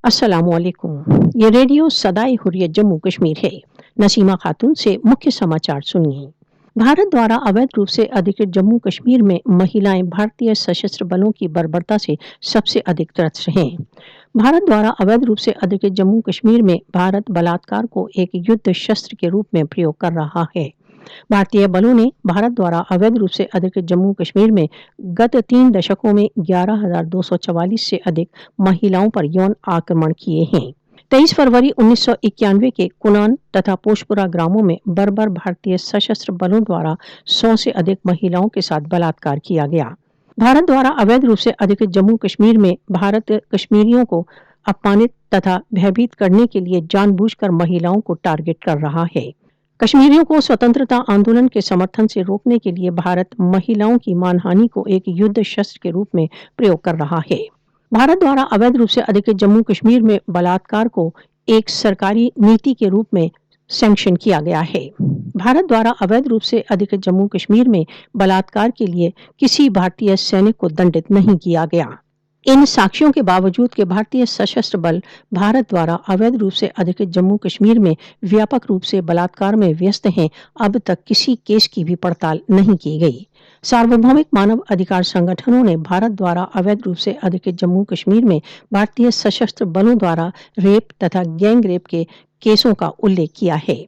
अस्सलाम वालेकुम। ये रेडियो सदाए हुर्रियत जम्मू कश्मीर है। नसीमा खातून से मुख्य समाचार सुनिए। भारत द्वारा अवैध रूप से अधिकृत जम्मू कश्मीर में महिलाएं भारतीय सशस्त्र बलों की बर्बरता से सबसे अधिक त्रस्त हैं। भारत द्वारा अवैध रूप से अधिकृत जम्मू कश्मीर में भारत बलात्कार को एक युद्ध शस्त्र के रूप में प्रयोग कर रहा है। भारतीय बलों ने भारत द्वारा अवैध रूप से अधिकृत जम्मू कश्मीर में गत 3 दशकों में 11,244 से अधिक महिलाओं पर यौन आक्रमण किए हैं। 23 फरवरी 1991 के कुनान तथा पोशपुरा ग्रामों में बर्बर भारतीय सशस्त्र बलों द्वारा 100 से अधिक महिलाओं के साथ बलात्कार किया गया। भारत द्वारा अवैध रूप से अधिकृत जम्मू कश्मीर में भारत कश्मीरियों को अपमानित तथा भयभीत करने के लिए जानबूझकर महिलाओं को टारगेट कर रहा है। कश्मीरियों को स्वतंत्रता आंदोलन के समर्थन से रोकने के लिए भारत महिलाओं की मानहानि को एक युद्ध शस्त्र के रूप में प्रयोग कर रहा है। भारत द्वारा अवैध रूप से अधिकृत जम्मू कश्मीर में बलात्कार को एक सरकारी नीति के रूप में सैंक्शन किया गया है। भारत द्वारा अवैध रूप से अधिकृत जम्मू कश्मीर में बलात्कार के लिए किसी भारतीय सैनिक को दंडित नहीं किया गया। इन साक्ष्यों के बावजूद कि भारतीय सशस्त्र बल भारत द्वारा अवैध रूप से अधिकृत जम्मू कश्मीर में व्यापक रूप से बलात्कार में व्यस्त हैं, अब तक किसी केस की भी पड़ताल नहीं की गई। सार्वभौमिक मानव अधिकार संगठनों ने भारत द्वारा अवैध रूप से अधिकृत जम्मू कश्मीर में भारतीय सशस्त्र बलों द्वारा रेप तथा गैंग रेप के केसों का उल्लेख किया है।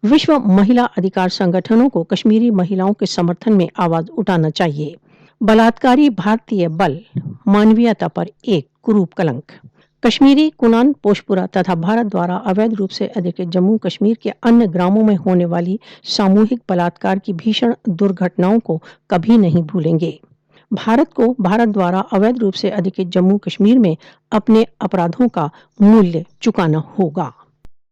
विश्व महिला अधिकार संगठनों को कश्मीरी महिलाओं के समर्थन में आवाज उठाना चाहिए। बलात्कारी भारतीय बल मानवीयता पर एक कुरूप कलंक। कश्मीरी कुनान पोशपुरा तथा भारत द्वारा अवैध रूप से अधिकृत जम्मू कश्मीर के अन्य ग्रामों में होने वाली सामूहिक बलात्कार की भीषण दुर्घटनाओं को कभी नहीं भूलेंगे। भारत को भारत द्वारा अवैध रूप से अधिकृत जम्मू कश्मीर में अपने अपराधों का मूल्य चुकाना होगा।